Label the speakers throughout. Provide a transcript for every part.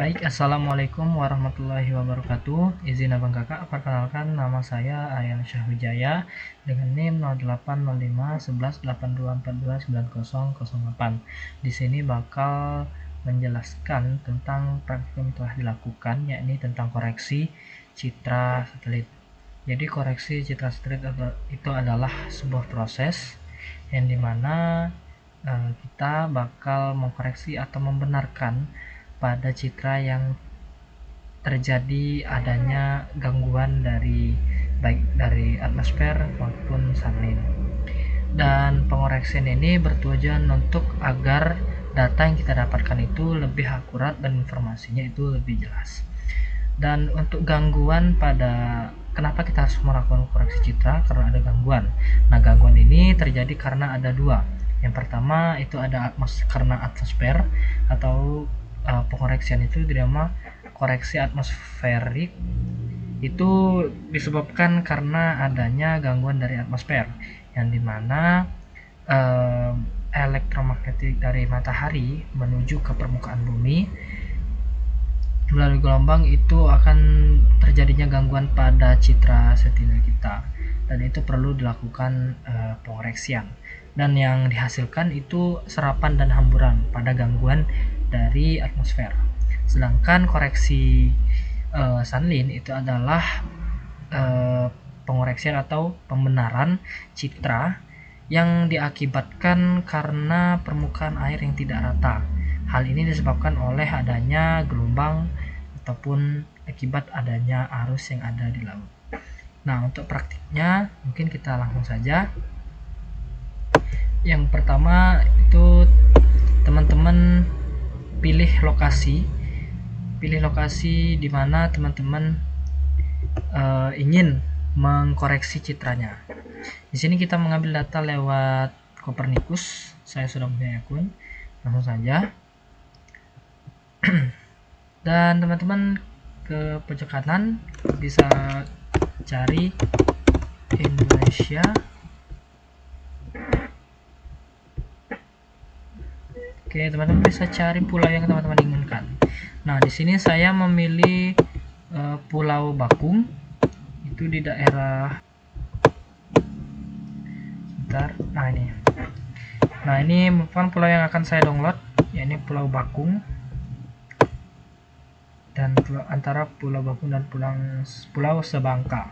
Speaker 1: Baik, assalamualaikum warahmatullahi wabarakatuh. Izin abang kakak, perkenalkan nama saya Aryan Syahwijaya dengan NIM 08051182429008. Di sini bakal menjelaskan tentang praktikum yang telah dilakukan, yakni tentang koreksi citra satelit. Jadi koreksi citra satelit itu adalah sebuah proses yang dimana kita bakal mengkoreksi atau membenarkan pada citra yang terjadi adanya gangguan baik dari atmosfer maupun sunlight. Dan pengoreksian ini bertujuan untuk agar data yang kita dapatkan itu lebih akurat dan informasinya itu lebih jelas. Dan untuk gangguan kenapa kita harus melakukan koreksi citra? Karena ada gangguan. Nah, gangguan ini terjadi karena ada dua. Yang pertama itu ada karena atmosfer atau pengoreksian itu dinamakan koreksi atmosferik. Itu disebabkan karena adanya gangguan dari atmosfer yang dimana elektromagnetik dari matahari menuju ke permukaan bumi melalui gelombang itu akan terjadinya gangguan pada citra sentinel kita, dan itu perlu dilakukan pengoreksian, dan yang dihasilkan itu serapan dan hamburan pada gangguan dari atmosfer. Sedangkan koreksi sunlight itu adalah pengoreksian atau pembenaran citra yang diakibatkan karena permukaan air yang tidak rata. Hal ini disebabkan oleh adanya gelombang ataupun akibat adanya arus yang ada di laut. Nah, untuk praktiknya mungkin kita langsung saja. Yang pertama itu teman-teman pilih lokasi di mana teman-teman ingin mengkoreksi citranya. Di sini kita mengambil data lewat Copernicus. Saya sudah punya akun. Langsung saja. Dan teman-teman ke pojok kanan bisa cari Indonesia. Oke, teman-teman bisa cari pulau yang teman-teman inginkan. Nah, di sini saya memilih Pulau Bakung. Itu di daerah Nah, ini merupakan pulau yang akan saya download, yakni Pulau Bakung. Dan antara Pulau Bakung dan Pulau Sebangka.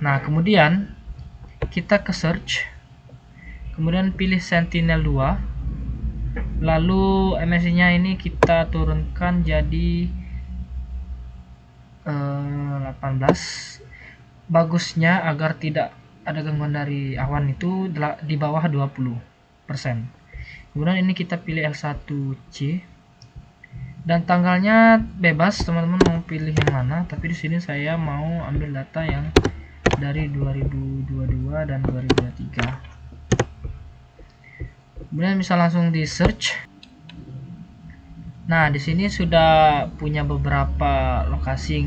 Speaker 1: Nah, kemudian kita ke search, kemudian pilih Sentinel 2, lalu MSI nya ini kita turunkan jadi 18. Bagusnya agar tidak ada gangguan dari awan itu di bawah 20%. Kemudian ini kita pilih L1C, dan tanggalnya bebas, teman-teman mau pilih yang mana, tapi di sini saya mau ambil data yang dari 2022 dan 2023. Kemudian bisa langsung di search. Nah, di sini sudah punya beberapa lokasi yang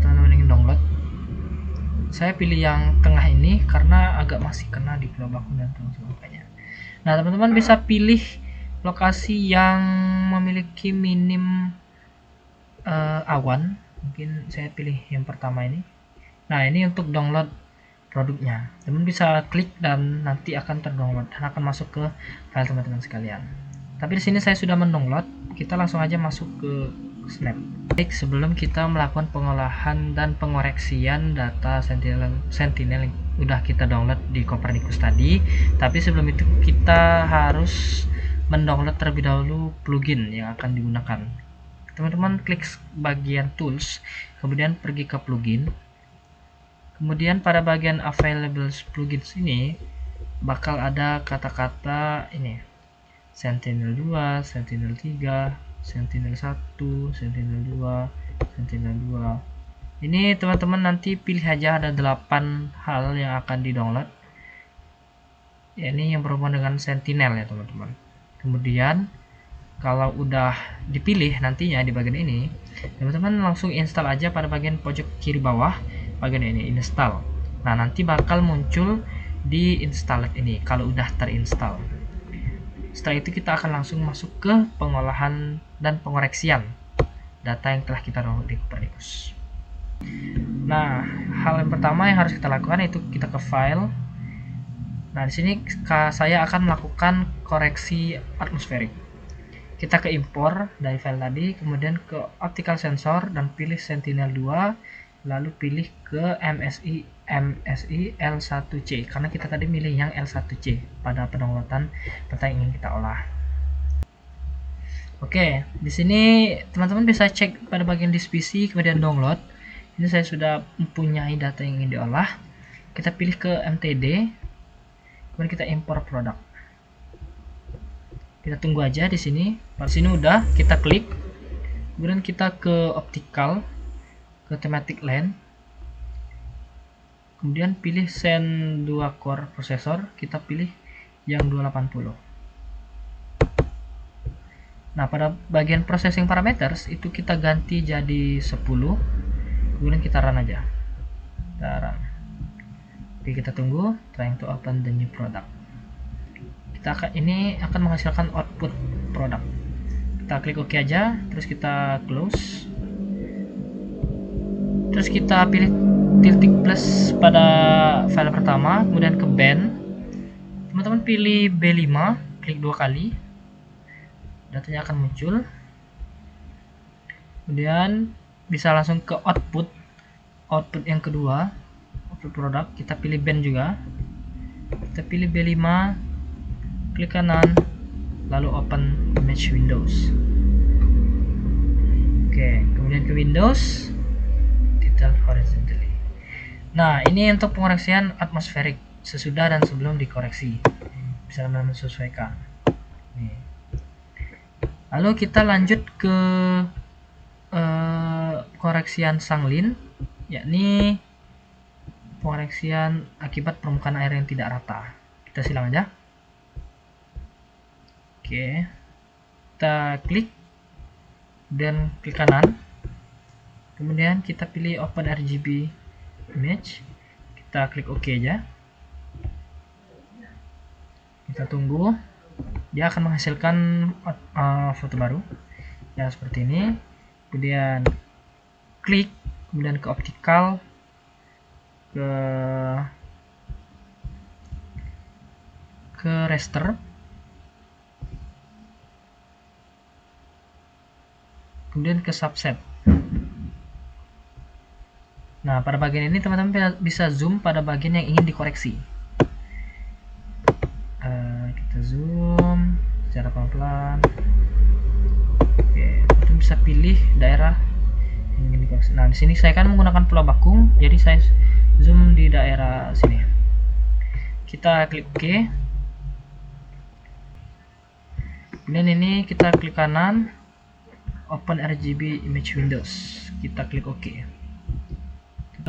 Speaker 1: teman-teman ingin download. Saya pilih yang tengah ini karena agak masih kena di Pulau Bakung dan Pulau Sebangkanya. Nah, teman-teman bisa pilih lokasi yang memiliki minim awan. Mungkin saya pilih yang pertama ini. Nah, ini untuk download produknya. Teman bisa klik dan nanti akan terdownload dan akan masuk ke file teman-teman sekalian. Tapi di sini saya sudah mendownload. Kita langsung aja masuk ke Snap. Baik, sebelum kita melakukan pengolahan dan pengoreksian data Sentinel yang udah kita download di Copernicus tadi, tapi sebelum itu kita harus mendownload terlebih dahulu plugin yang akan digunakan. Teman-teman klik bagian tools, kemudian pergi ke plugin. Kemudian pada bagian available plugins ini bakal ada kata-kata ini: Sentinel 2, Sentinel 3, Sentinel 1, Sentinel 2, Sentinel 2. Ini teman-teman nanti pilih aja, ada 8 hal yang akan di-download. Ya, ini yang berhubungan dengan Sentinel ya, teman-teman. Kemudian kalau udah dipilih nantinya di bagian ini, teman-teman langsung install aja pada bagian pojok kiri bawah, bagian ini install. Nah, nanti bakal muncul di install ini kalau udah terinstall. Setelah itu kita akan langsung masuk ke pengolahan dan pengoreksian data yang telah kita download di Copernicus. Nah, hal yang pertama yang harus kita lakukan yaitu kita ke file. Nah, di sini saya akan melakukan koreksi atmosferik. Kita ke impor dari file tadi, kemudian ke optical sensor dan pilih Sentinel-2, lalu pilih ke MSI L1C karena kita tadi milih yang L1C pada pendownloadan data yang ingin kita olah. Oke, di sini teman-teman bisa cek pada bagian disk PC kemudian download. Ini saya sudah mempunyai data yang ingin diolah. Kita pilih ke MTD, kemudian kita impor produk. Kita tunggu aja di sini. Di sini udah, kita klik. Kemudian kita ke optical, ke thematic lane. Kemudian pilih Zen 2 core processor, kita pilih yang 280. Nah, pada bagian processing parameters itu kita ganti jadi 10. Kemudian kita run aja. Kita run. Oke, kita tunggu trying to open the new product. Ini akan menghasilkan output produk. Kita klik OK aja, terus kita close. Terus kita pilih tiltik plus pada file pertama, kemudian ke band. Teman-teman pilih B5, klik 2 kali. Datanya akan muncul. Kemudian bisa langsung ke output yang kedua, output produk. Kita pilih band juga. Kita pilih B5, klik kanan, lalu open image windows. Oke, kemudian ke Windows, detail horizontally. Nah, ini untuk pengoreksian atmosferik sesudah dan sebelum dikoreksi. Bisa menyesuaikan. Nih. Lalu kita lanjut ke koreksian Sanglin, yakni pengoreksian akibat permukaan air yang tidak rata. Kita silang aja. Oke, kita klik dan klik kanan, kemudian kita pilih Open RGB Image, kita klik OK aja. Kita tunggu, dia akan menghasilkan foto baru ya seperti ini. Kemudian klik, kemudian ke optical, ke raster, kemudian ke subset. Nah, pada bagian ini teman-teman bisa zoom pada bagian yang ingin dikoreksi. Kita zoom secara pelan-pelan. Oke, kita bisa pilih daerah yang ingin dikoreksi. Nah, di sini saya kan menggunakan pulau bakung, jadi saya zoom di daerah sini. Kita klik OK. Kemudian ini kita klik kanan, Open RGB Image Windows. Kita klik OK.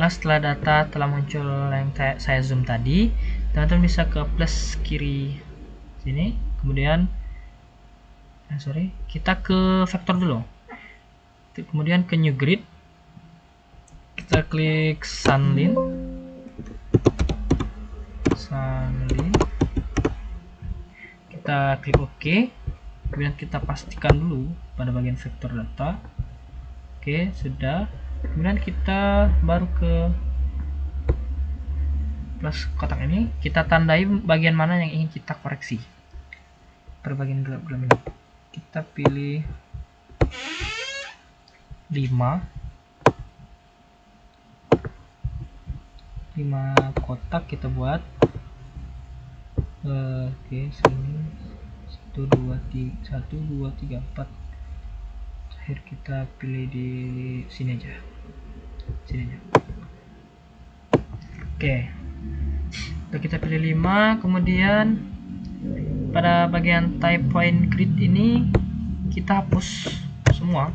Speaker 1: Setelah data telah muncul yang saya zoom tadi, teman-teman bisa ke plus kiri sini, kemudian kita ke vektor dulu, kemudian ke new grid, kita klik Sanglin, kita klik OK, kemudian kita pastikan dulu pada bagian vektor data. Oke, sudah. Kemudian kita baru ke plus kotak ini, kita tandai bagian mana yang ingin kita koreksi per bagian gelap-gelap ini. Kita pilih 5 kotak kita buat. Oke, sini 1 2 3 4. Terakhir kita pilih di sini aja. Oke. Kita pilih 5, kemudian pada bagian type point grid ini kita hapus semua.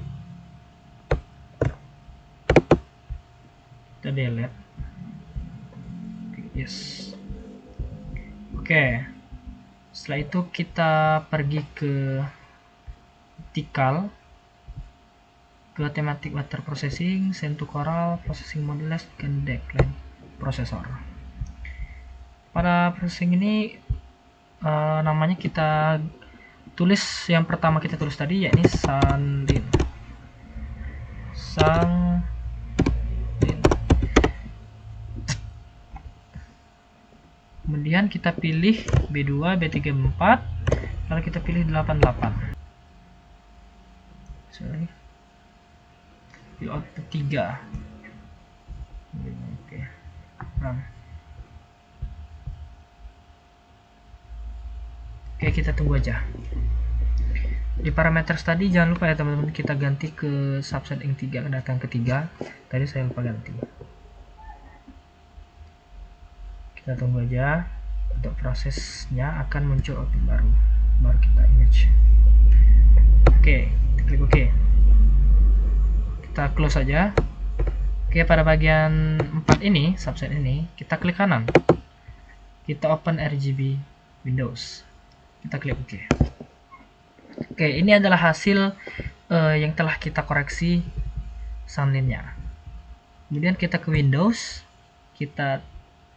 Speaker 1: Kita delete. Yes. Oke. Setelah itu kita pergi ke optical, ke thematic water processing, Zen 2 coral, processing modulus, dan decline processor. Pada processing ini namanya kita tulis yang pertama kita tulis tadi, yakni Sanlin. Kemudian kita pilih B2, B3, B4, lalu kita pilih 88. Sorry. Di output 3. Oke. Oke, kita tunggu aja. Di parameter tadi jangan lupa ya teman-teman, kita ganti ke subset ing 3, datang ketiga. Tadi saya lupa ganti. Kita tunggu aja, untuk prosesnya akan muncul output baru kita image. Oke, klik OK. Kita close saja. Oke, pada bagian 4 ini, subset ini, kita klik kanan. Kita open RGB Windows. Kita klik OK. Oke, ini adalah hasil yang telah kita koreksi Sunlinnya. Kemudian kita ke Windows, kita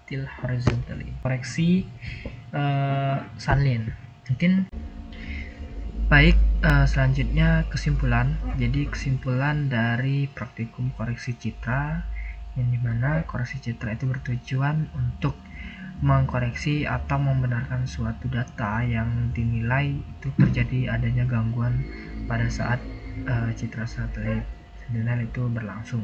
Speaker 1: tilt horizontally, koreksi Sunlin. Mungkin baik. Selanjutnya kesimpulan. Jadi kesimpulan dari praktikum koreksi citra, yang dimana koreksi citra itu bertujuan untuk mengkoreksi atau membenarkan suatu data yang dinilai itu terjadi adanya gangguan pada saat citra satelit sentinel itu berlangsung.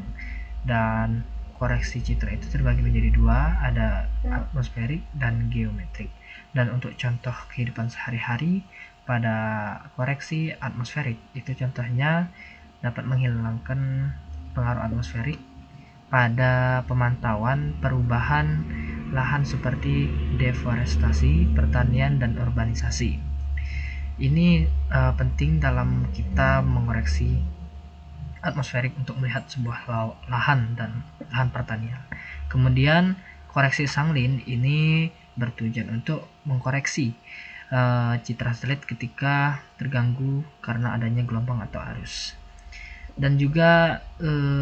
Speaker 1: Dan koreksi citra itu terbagi menjadi dua, ada atmosferik dan geometrik. Dan untuk contoh kehidupan sehari-hari, pada koreksi atmosferik itu contohnya dapat menghilangkan pengaruh atmosferik pada pemantauan perubahan lahan seperti deforestasi, pertanian, dan urbanisasi. Ini penting dalam kita mengoreksi atmosferik untuk melihat sebuah lahan dan lahan pertanian. Kemudian koreksi Sunlin ini bertujuan untuk mengkoreksi citra satelit ketika terganggu karena adanya gelombang atau arus. Dan juga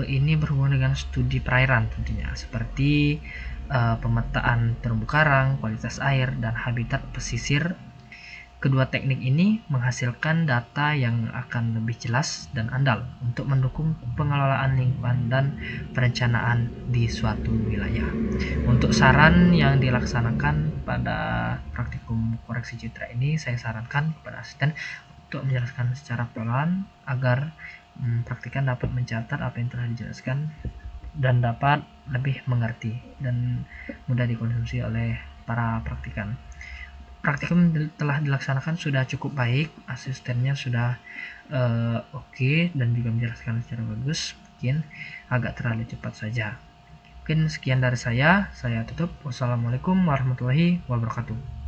Speaker 1: ini berhubungan dengan studi perairan tentunya, seperti pemetaan terumbu karang, kualitas air, dan habitat pesisir. Kedua teknik ini menghasilkan data yang akan lebih jelas dan andal untuk mendukung pengelolaan lingkungan dan perencanaan di suatu wilayah. Untuk saran yang dilaksanakan pada praktikum koreksi citra ini, saya sarankan kepada asisten untuk menjelaskan secara pelan agar praktikan dapat mencatat apa yang telah dijelaskan dan dapat lebih mengerti dan mudah dikonsumsi oleh para praktikan. Praktikum telah dilaksanakan sudah cukup baik, asistennya sudah oke, dan juga menjelaskan secara bagus. Mungkin agak terlalu cepat saja. Mungkin sekian dari saya tutup. Wassalamualaikum warahmatullahi wabarakatuh.